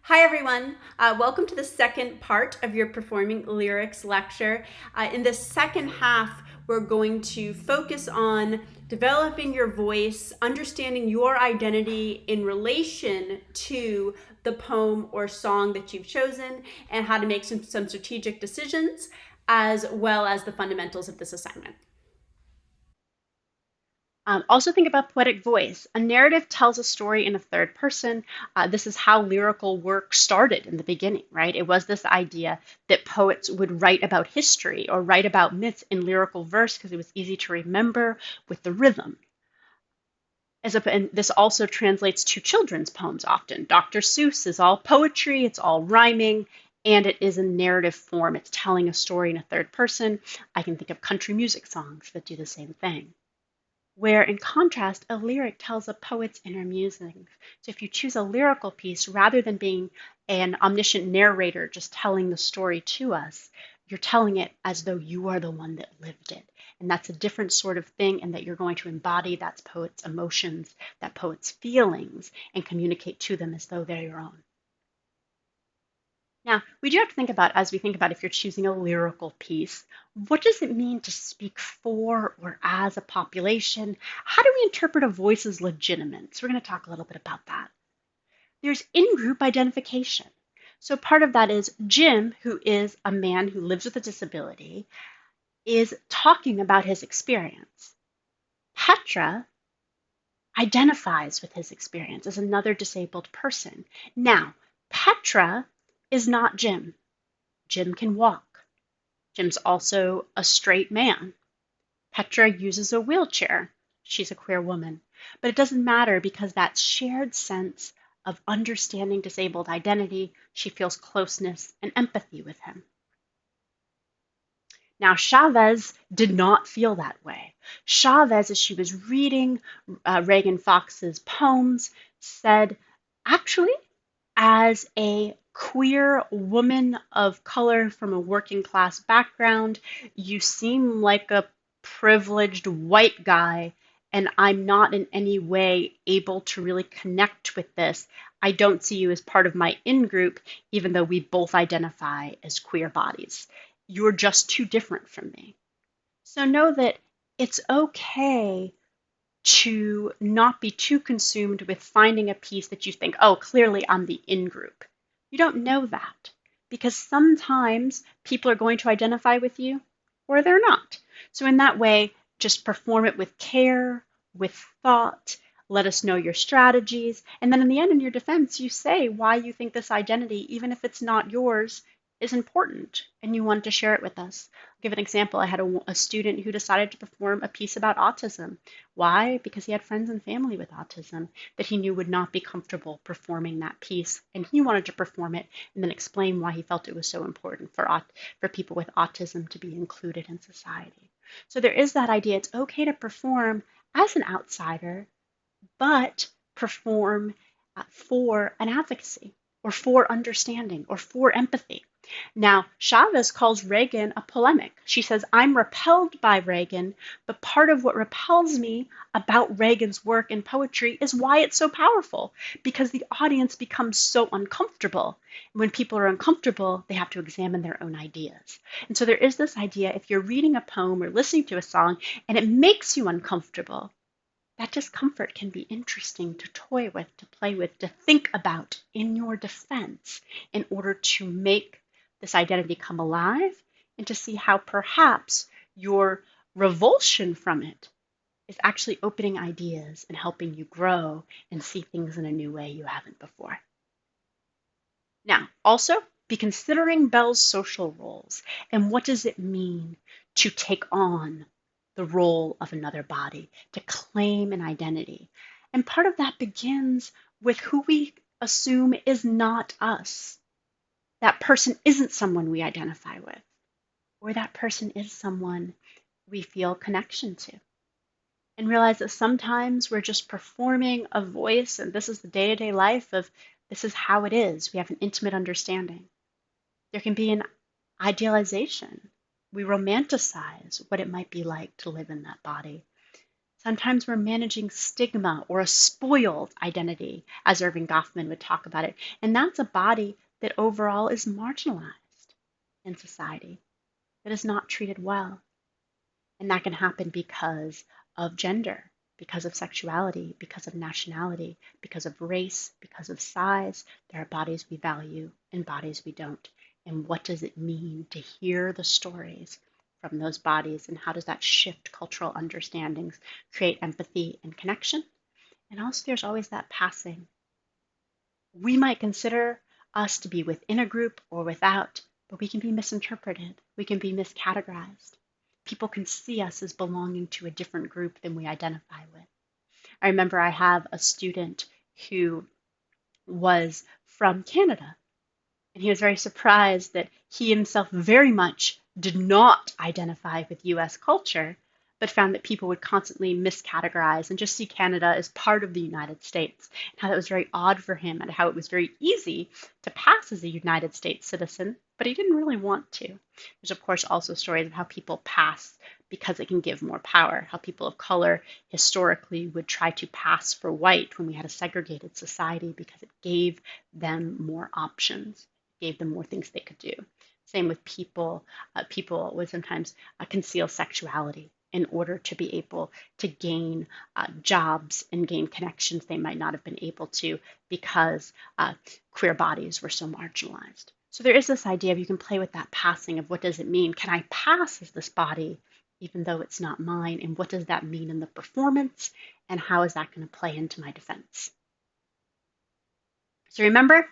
Hi everyone, welcome to the second part of your Performing Lyrics lecture. In the second half, we're going to focus on developing your voice, understanding your identity in relation to the poem or song that you've chosen, and how to make some strategic decisions, as well as the fundamentals of this assignment. Also think about poetic voice. A narrative tells a story in a third person. This is how lyrical work started in the beginning, right? It was this idea that poets would write about history or write about myths in lyrical verse because it was easy to remember with the rhythm. And this also translates to children's poems often. Dr. Seuss is all poetry, it's all rhyming, and it is a narrative form. It's telling a story in a third person. I can think of country music songs that do the same thing. Where, in contrast, a lyric tells a poet's inner musings. So if you choose a lyrical piece, rather than being an omniscient narrator just telling the story to us, you're telling it as though you are the one that lived it. And that's a different sort of thing, and that you're going to embody that poet's emotions, that poet's feelings, and communicate to them as though they're your own. Now, we do have to think about, as we think about if you're choosing a lyrical piece, what does it mean to speak for or as a population? How do we interpret a voice as legitimate? So we're going to talk a little bit about that. There's in-group identification. So part of that is Jim, who is a man who lives with a disability, is talking about his experience. Petra identifies with his experience as another disabled person. Now, Petra is not Jim. Jim can walk. Jim's also a straight man. Petra uses a wheelchair. She's a queer woman. But it doesn't matter because that shared sense of understanding disabled identity, she feels closeness and empathy with him. Now, Chavez did not feel that way. Chavez, as she was reading Reagan Fox's poems, said, actually, as a queer woman of color from a working class background, you seem like a privileged white guy, and I'm not in any way able to really connect with this. I don't see you as part of my in-group, even though we both identify as queer bodies. You're just too different from me. So know that it's okay to not be too consumed with finding a piece that you think, oh, clearly I'm the in-group. You don't know that because sometimes people are going to identify with you or they're not. So in that way, just perform it with care, with thought, let us know your strategies, and then in the end, in your defense, you say why you think this identity, even if it's not yours, is important and you want to share it with us. I'll give an example. I had a student who decided to perform a piece about autism. Why? Because he had friends and family with autism that he knew would not be comfortable performing that piece, and he wanted to perform it and then explain why he felt it was so important for people with autism to be included in society. So there is that idea. It's okay to perform as an outsider, but perform for an advocacy or for understanding or for empathy. Now, Chavez calls Reagan a polemic. She says, I'm repelled by Reagan, but part of what repels me about Reagan's work in poetry is why it's so powerful, because the audience becomes so uncomfortable. When people are uncomfortable, they have to examine their own ideas. And so there is this idea, if you're reading a poem or listening to a song and it makes you uncomfortable, that discomfort can be interesting to toy with, to play with, to think about in your defense in order to make this identity come alive and to see how perhaps your revulsion from it is actually opening ideas and helping you grow and see things in a new way you haven't before. Now, also be considering Belle's social roles and what does it mean to take on the role of another body, to claim an identity. And part of that begins with who we assume is not us. That person isn't someone we identify with, or that person is someone we feel connection to. And realize that sometimes we're just performing a voice, and this is the day-to-day life of this is how it is. We have an intimate understanding. There can be an idealization. We romanticize what it might be like to live in that body. Sometimes we're managing stigma or a spoiled identity, as Irving Goffman would talk about it. And that's a body that overall is marginalized in society, that is not treated well. And that can happen because of gender, because of sexuality, because of nationality, because of race, because of size. There are bodies we value and bodies we don't. And what does it mean to hear the stories from those bodies, and how does that shift cultural understandings, create empathy and connection? And also, there's always that passing. We might consider us to be within a group or without, but we can be misinterpreted. We can be miscategorized. People can see us as belonging to a different group than we identify with. I remember I have a student who was from Canada, and he was very surprised that he himself very much did not identify with US culture, but found that people would constantly miscategorize and just see Canada as part of the United States, and how that was very odd for him, and how it was very easy to pass as a United States citizen, but he didn't really want to. There's, of course, also stories of how people pass because it can give more power, how people of color historically would try to pass for white when we had a segregated society because it gave them more options, gave them more things they could do. Same with people. People would sometimes conceal sexuality in order to be able to gain jobs and gain connections they might not have been able to because queer bodies were so marginalized. So there is this idea of you can play with that passing of what does it mean? Can I pass as this body even though it's not mine? And what does that mean in the performance? And how is that going to play into my defense? So remember,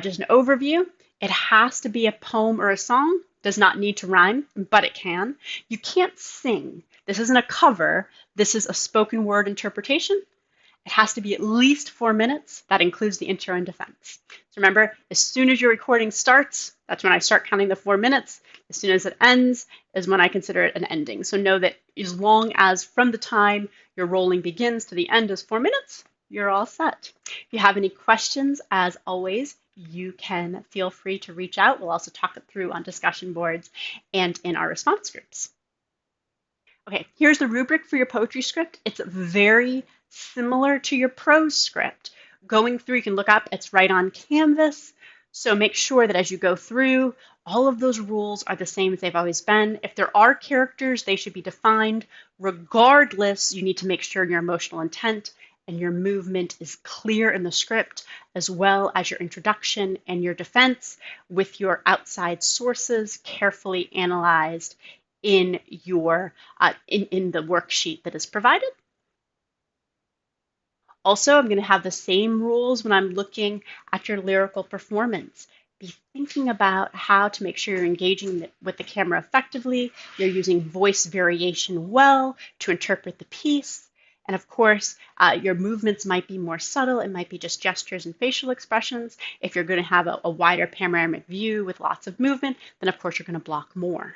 just an overview, it has to be a poem or a song. Does not need to rhyme, but it can. You can't sing. This isn't a cover. This is a spoken word interpretation. It has to be at least 4 minutes. That includes the intro and defense. So remember, as soon as your recording starts, that's when I start counting the 4 minutes. As soon as it ends is when I consider it an ending. So know that as long as from the time your rolling begins to the end is 4 minutes, you're all set. If you have any questions, as always, you can feel free to reach out. We'll also talk it through on discussion boards and in our response groups. Okay, here's the rubric for your poetry script. It's very similar to your prose script. Going through, you can look up, it's right on Canvas. So make sure that as you go through, all of those rules are the same as they've always been. If there are characters, they should be defined. Regardless, you need to make sure your emotional intent and your movement is clear in the script, as well as your introduction and your defense with your outside sources carefully analyzed in your in the worksheet that is provided. Also, I'm going to have the same rules when I'm looking at your lyrical performance. Be thinking about how to make sure you're engaging with the camera effectively, you're using voice variation well to interpret the piece. And of course, your movements might be more subtle. It might be just gestures and facial expressions. If you're going to have a wider panoramic view with lots of movement, then of course you're going to block more.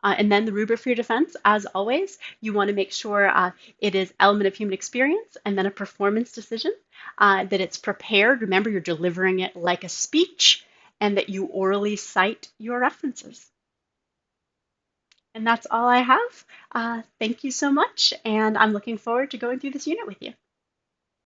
And then the rubric for your defense, as always, you want to make sure it is element of human experience and then a performance decision, that it's prepared. Remember, you're delivering it like a speech, and that you orally cite your references. And that's all I have. Thank you so much, and I'm looking forward to going through this unit with you.